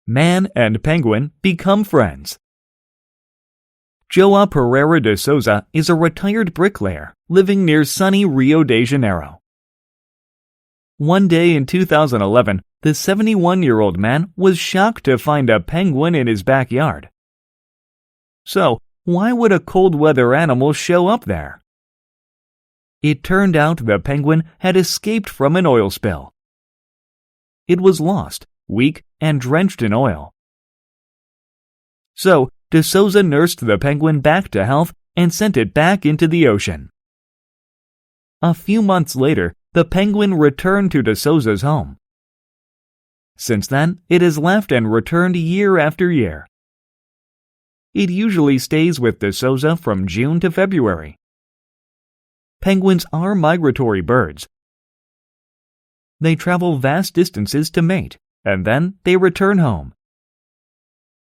Man and penguin become friends. João Pereira de Souza is a retired bricklayer living near sunny Rio de Janeiro. One day in 2011, the 71-year-old man was shocked to find a penguin in his backyard. So, why would a cold-weather animal show up there? It turned out the penguin had escaped from an oil spill. It was lost, weak, and drenched in oil. So, de Souza nursed the penguin back to health and sent it back into the ocean. A few months later, the penguin returned to de Souza's home. Since then, it has left and returned year after year. It usually stays with de Souza from June to February. Penguins are migratory birds. They travel vast distances to mate, and then they return home.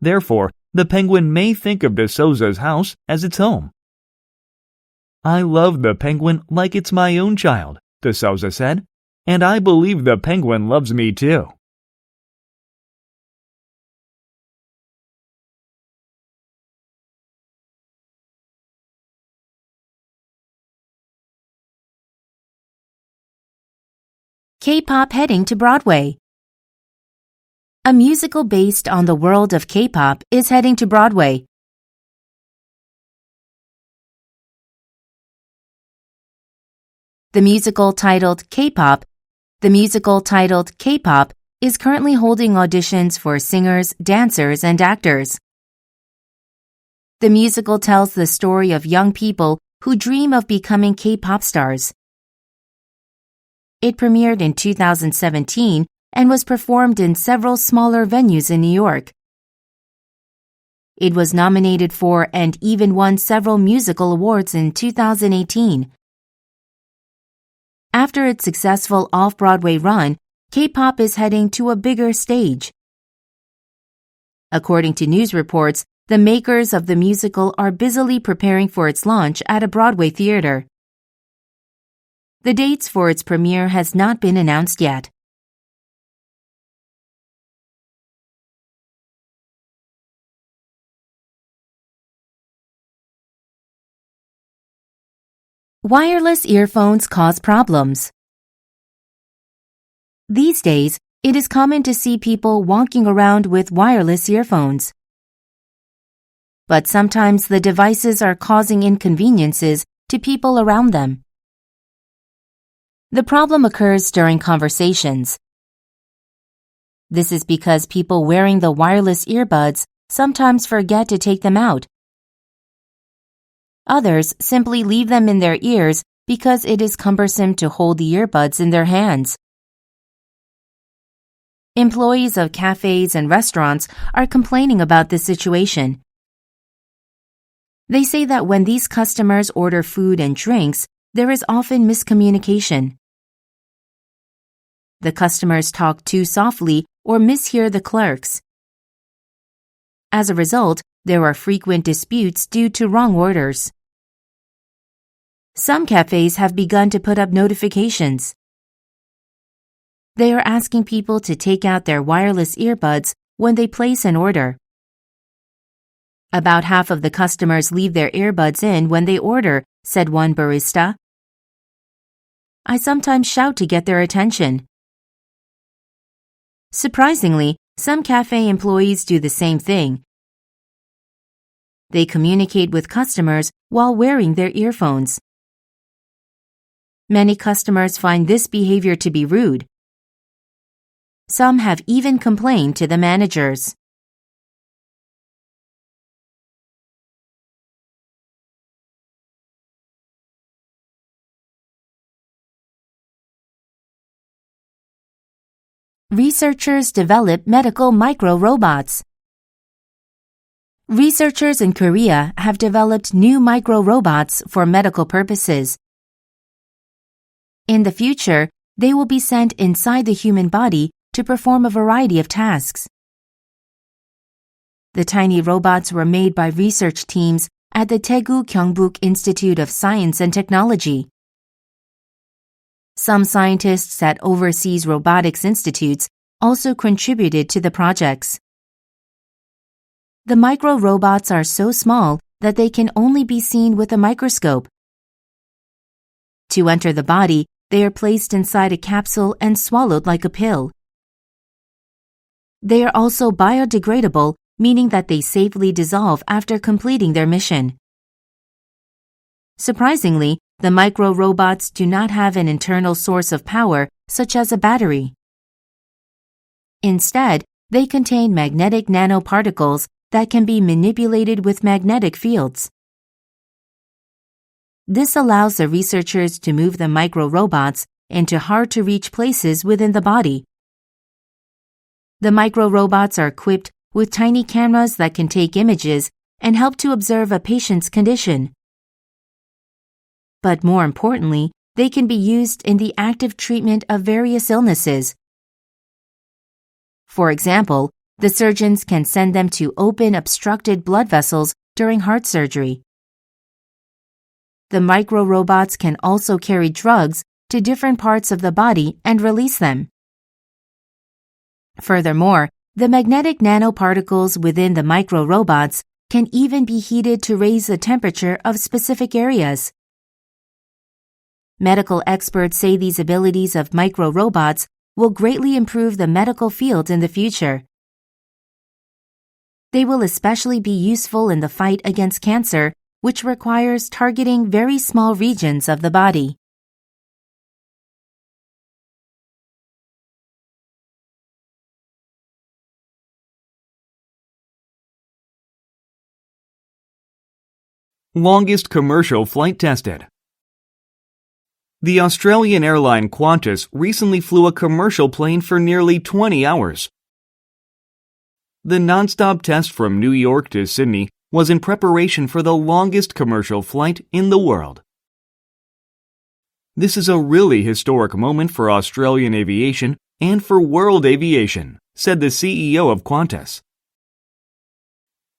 Therefore, the penguin may think of de Souza's house as its home. "I love the penguin like it's my own child," de Souza said, "and I believe the penguin loves me too." K-pop heading to Broadway. A musical based on the world of K-pop is heading to Broadway. The musical titled K-pop is currently holding auditions for singers, dancers, and actors. The musical tells the story of young people who dream of becoming K-pop stars. It premiered in 2017 and was performed in several smaller venues in New York. It was nominated for and even won several musical awards in 2018. After its successful off-Broadway run, K-pop is heading to a bigger stage. According to news reports, the makers of the musical are busily preparing for its launch at a Broadway theater. The dates for its premiere has not been announced yet. Wireless earphones cause problems. These days, it is common to see people walking around with wireless earphones. But sometimes the devices are causing inconveniences to people around them. The problem occurs during conversations. This is because people wearing the wireless earbuds sometimes forget to take them out. Others simply leave them in their ears because it is cumbersome to hold the earbuds in their hands. Employees of cafes and restaurants are complaining about this situation. They say that when these customers order food and drinks, there is often miscommunication. The customers talk too softly or mishear the clerks. As a result, there are frequent disputes due to wrong orders. Some cafes have begun to put up notifications. They are asking people to take out their wireless earbuds when they place an order. About half of the customers leave their earbuds in when they order, said one barista. I sometimes shout to get their attention. Surprisingly, some cafe employees do the same thing. They communicate with customers while wearing their earphones. Many customers find this behavior to be rude. Some have even complained to the managers. Researchers develop medical micro-robots. Researchers in Korea have developed new micro-robots for medical purposes. In the future, they will be sent inside the human body to perform a variety of tasks. The tiny robots were made by research teams at the Daegu Gyeongbuk Institute of Science and Technology. Some scientists at overseas robotics institutes also contributed to the projects. The micro-robots are so small that they can only be seen with a microscope. To enter the body, they are placed inside a capsule and swallowed like a pill. They are also biodegradable, meaning that they safely dissolve after completing their mission. Surprisingly, the micro-robots do not have an internal source of power, such as a battery. Instead, they contain magnetic nanoparticles that can be manipulated with magnetic fields. This allows the researchers to move the micro-robots into hard-to-reach places within the body. The micro-robots are equipped with tiny cameras that can take images and help to observe a patient's condition. But more importantly, they can be used in the active treatment of various illnesses. For example, the surgeons can send them to open obstructed blood vessels during heart surgery. The micro-robots can also carry drugs to different parts of the body and release them. Furthermore, the magnetic nanoparticles within the micro-robots can even be heated to raise the temperature of specific areas. Medical experts say these abilities of micro-robots will greatly improve the medical field in the future. They will especially be useful in the fight against cancer, which requires targeting very small regions of the body. Longest commercial flight tested. The Australian airline Qantas recently flew a commercial plane for nearly 20 hours. The non-stop test from New York to Sydney was in preparation for the longest commercial flight in the world. This is a really historic moment for Australian aviation and for world aviation, said the CEO of Qantas.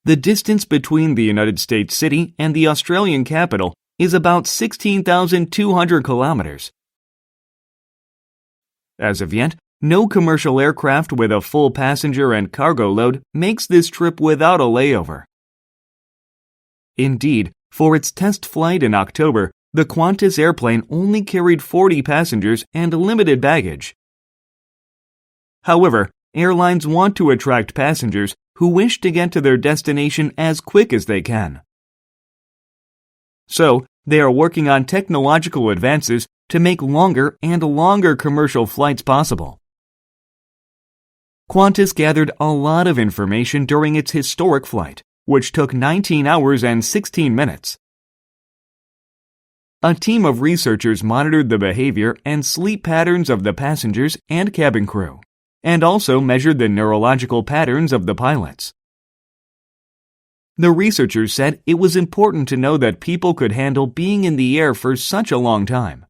The distance between the United States city and the Australian capital is about 16,200 kilometers. As of yet, no commercial aircraft with a full passenger and cargo load makes this trip without a layover. Indeed, for its test flight in October, the Qantas airplane only carried 40 passengers and limited baggage. However, airlines want to attract passengers who wish to get to their destination as quick as they can. So, they are working on technological advances to make longer and longer commercial flights possible. Qantas gathered a lot of information during its historic flight, which took 19 hours and 16 minutes. A team of researchers monitored the behavior and sleep patterns of the passengers and cabin crew, and also measured the neurological patterns of the pilots. The researchers said it was important to know that people could handle being in the air for such a long time.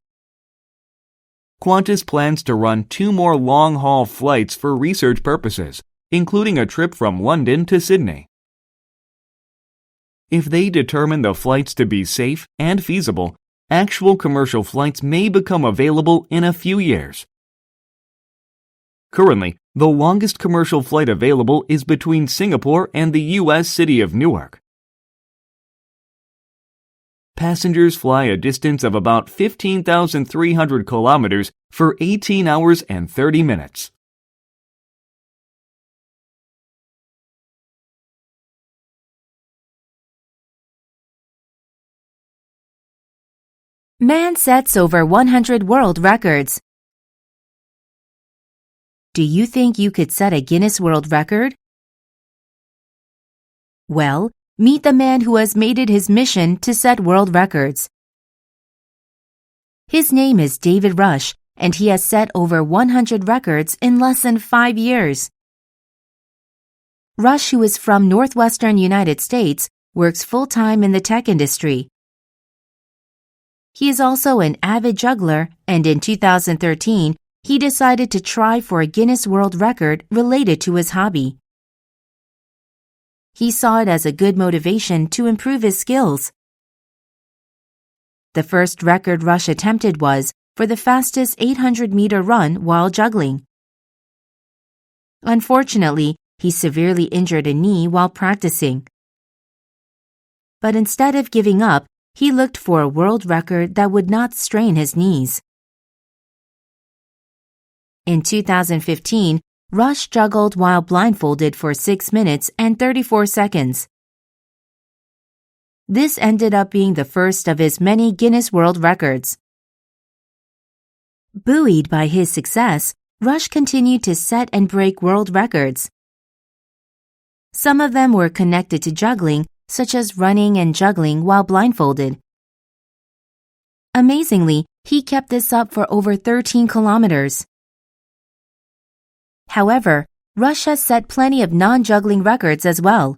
Qantas plans to run 2 more long-haul flights for research purposes, including a trip from London to Sydney. If they determine the flights to be safe and feasible, actual commercial flights may become available in a few years. Currently, the longest commercial flight available is between Singapore and the U.S. city of Newark. Passengers fly a distance of about 15,300 kilometers for 18 hours and 30 minutes. Man sets over 100 world records. Do you think you could set a Guinness World Record? Well, meet the man who has made it his mission to set world records. His name is David Rush, and he has set over 100 records in less than 5 years. Rush, who is from northwestern United States, works full-time in the tech industry. He is also an avid juggler, and in 2013, he decided to try for a Guinness World Record related to his hobby. He saw it as a good motivation to improve his skills. The first record Rush attempted was for the fastest 800-meter run while juggling. Unfortunately, he severely injured a knee while practicing. But instead of giving up, he looked for a world record that would not strain his knees. In 2015, Rush juggled while blindfolded for 6 minutes and 34 seconds. This ended up being the first of his many Guinness World Records. Buoyed by his success, Rush continued to set and break world records. Some of them were connected to juggling, such as running and juggling while blindfolded. Amazingly, he kept this up for over 13 kilometers. However, Rush has set plenty of non-juggling records as well.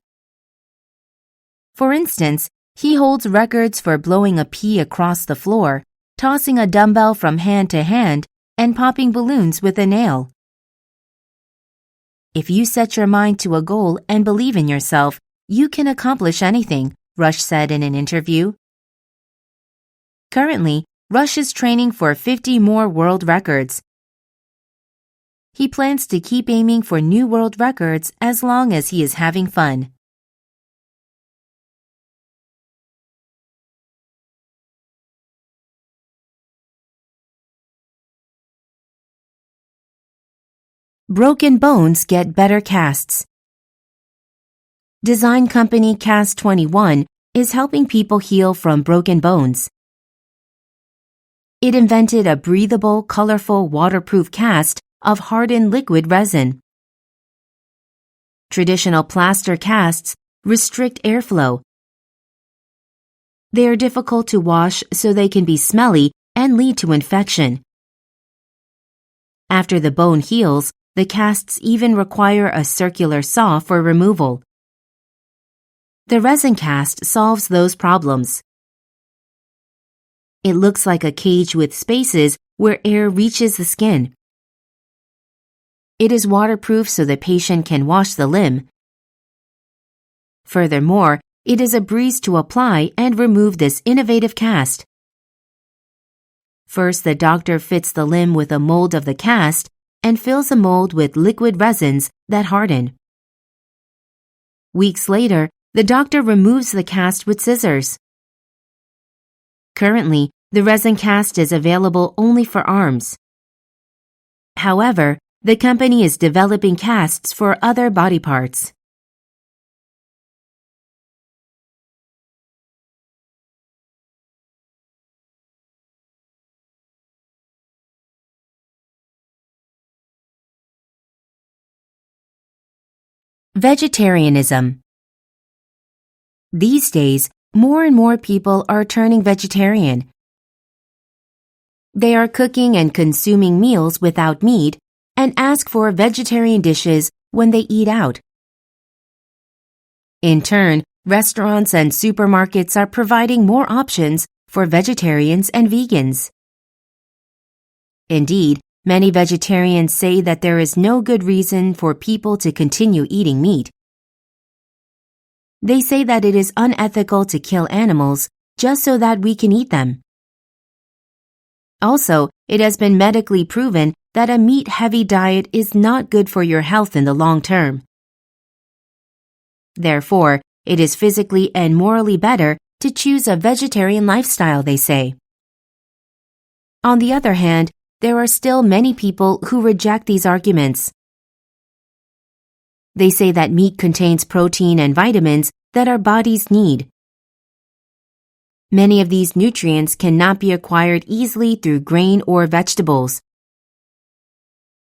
For instance, he holds records for blowing a pea across the floor, tossing a dumbbell from hand to hand, and popping balloons with a nail. If you set your mind to a goal and believe in yourself, you can accomplish anything, Rush said in an interview. Currently, Rush is training for 50 more world records. He plans to keep aiming for new world records as long as he is having fun. Broken bones get better casts. Design company Cast 21 is helping people heal from broken bones. It invented a breathable, colorful, waterproof cast of hardened liquid resin. Traditional plaster casts restrict airflow. They are difficult to wash, so they can be smelly and lead to infection. After the bone heals, the casts even require a circular saw for removal. The resin cast solves those problems. It looks like a cage with spaces where air reaches the skin. It is waterproof so the patient can wash the limb. Furthermore, it is a breeze to apply and remove this innovative cast. First, the doctor fits the limb with a mold of the cast and fills the mold with liquid resins that harden. Weeks later, the doctor removes the cast with scissors. Currently, the resin cast is available only for arms. However, the company is developing casts for other body parts. Vegetarianism. These days, more and more people are turning vegetarian. They are cooking and consuming meals without meat and ask for vegetarian dishes when they eat out. In turn, restaurants and supermarkets are providing more options for vegetarians and vegans. Indeed, many vegetarians say that there is no good reason for people to continue eating meat. They say that it is unethical to kill animals just so that we can eat them. Also, it has been medically proven that a meat-heavy diet is not good for your health in the long term. Therefore, it is physically and morally better to choose a vegetarian lifestyle, they say. On the other hand, there are still many people who reject these arguments. They say that meat contains protein and vitamins that our bodies need. Many of these nutrients cannot be acquired easily through grain or vegetables.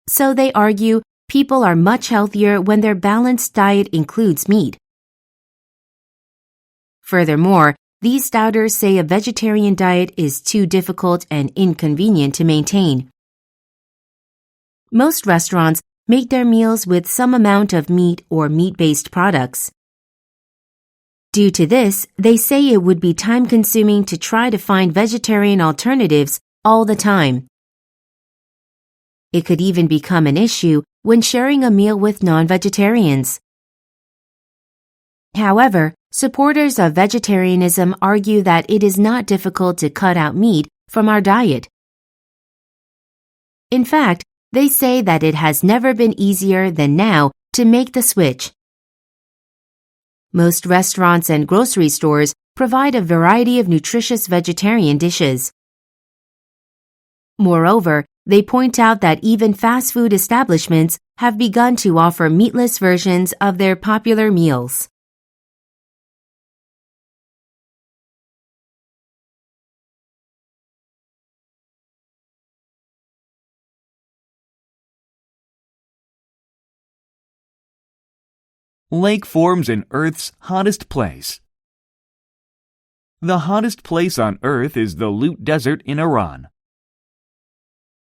So they argue people are much healthier when their balanced diet includes meat. Furthermore, these doubters say a vegetarian diet is too difficult and inconvenient to maintain. Most restaurants make their meals with some amount of meat or meat-based products. Due to this, they say it would be time-consuming to try to find vegetarian alternatives all the time. It could even become an issue when sharing a meal with non-vegetarians. However, supporters of vegetarianism argue that it is not difficult to cut out meat from our diet. In fact, they say that it has never been easier than now to make the switch. Most restaurants and grocery stores provide a variety of nutritious vegetarian dishes. Moreover, they point out that even fast food establishments have begun to offer meatless versions of their popular meals. Lake forms in Earth's hottest place. The hottest place on Earth is the Lut Desert in Iran.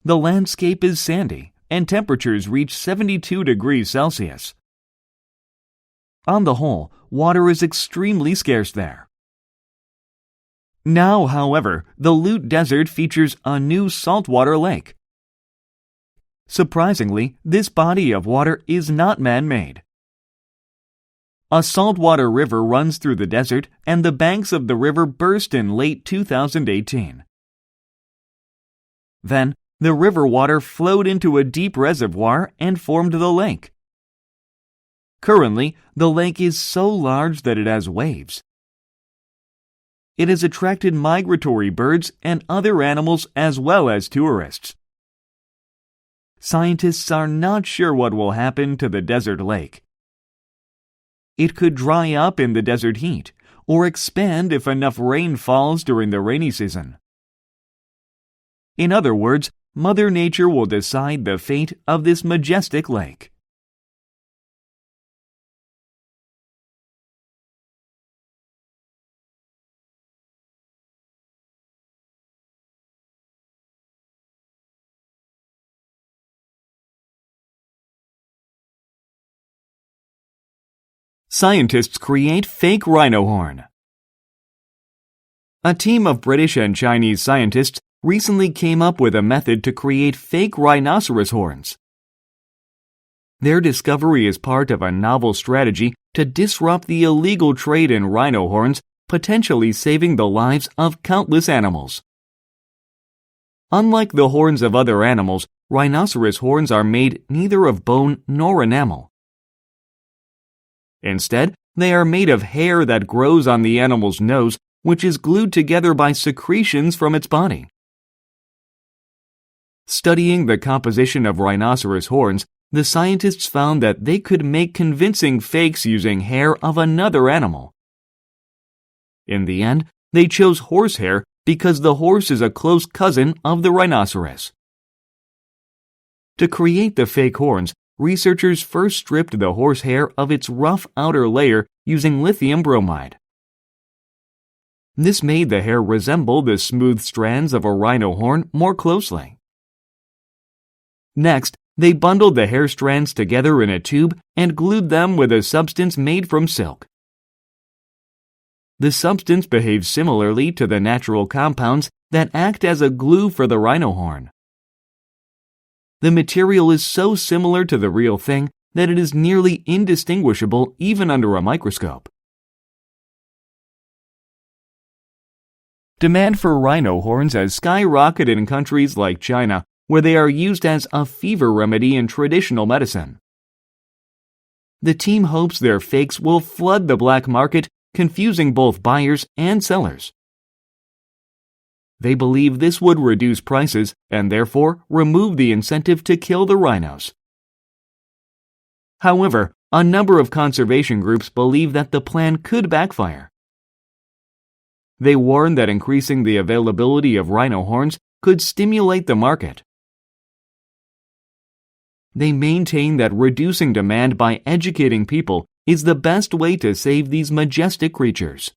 The landscape is sandy, and temperatures reach 72 degrees Celsius. On the whole, water is extremely scarce there. Now, however, the Lut Desert features a new saltwater lake. Surprisingly, this body of water is not man-made. A saltwater river runs through the desert, and the banks of the river burst in late 2018. Then, the river water flowed into a deep reservoir and formed the lake. Currently, the lake is so large that it has waves. It has attracted migratory birds and other animals as well as tourists. Scientists are not sure what will happen to the desert lake. It could dry up in the desert heat, or expand if enough rain falls during the rainy season. In other words, Mother Nature will decide the fate of this majestic lake. Scientists create fake rhino horn. A team of British and Chinese scientists recently came up with a method to create fake rhinoceros horns. Their discovery is part of a novel strategy to disrupt the illegal trade in rhino horns, potentially saving the lives of countless animals. Unlike the horns of other animals, rhinoceros horns are made neither of bone nor enamel. Instead, they are made of hair that grows on the animal's nose, which is glued together by secretions from its body. Studying the composition of rhinoceros horns, the scientists found that they could make convincing fakes using hair of another animal. In the end, they chose horsehair because the horse is a close cousin of the rhinoceros. To create the fake horns, researchers first stripped the horsehair of its rough outer layer using lithium bromide. This made the hair resemble the smooth strands of a rhino horn more closely. Next, they bundled the hair strands together in a tube and glued them with a substance made from silk. The substance behaves similarly to the natural compounds that act as a glue for the rhino horn. The material is so similar to the real thing that it is nearly indistinguishable even under a microscope. Demand for rhino horns has skyrocketed in countries like China, where they are used as a fever remedy in traditional medicine. The team hopes their fakes will flood the black market, confusing both buyers and sellers. They believe this would reduce prices and therefore remove the incentive to kill the rhinos. However, a number of conservation groups believe that the plan could backfire. They warn that increasing the availability of rhino horns could stimulate the market. They maintain that reducing demand by educating people is the best way to save these majestic creatures.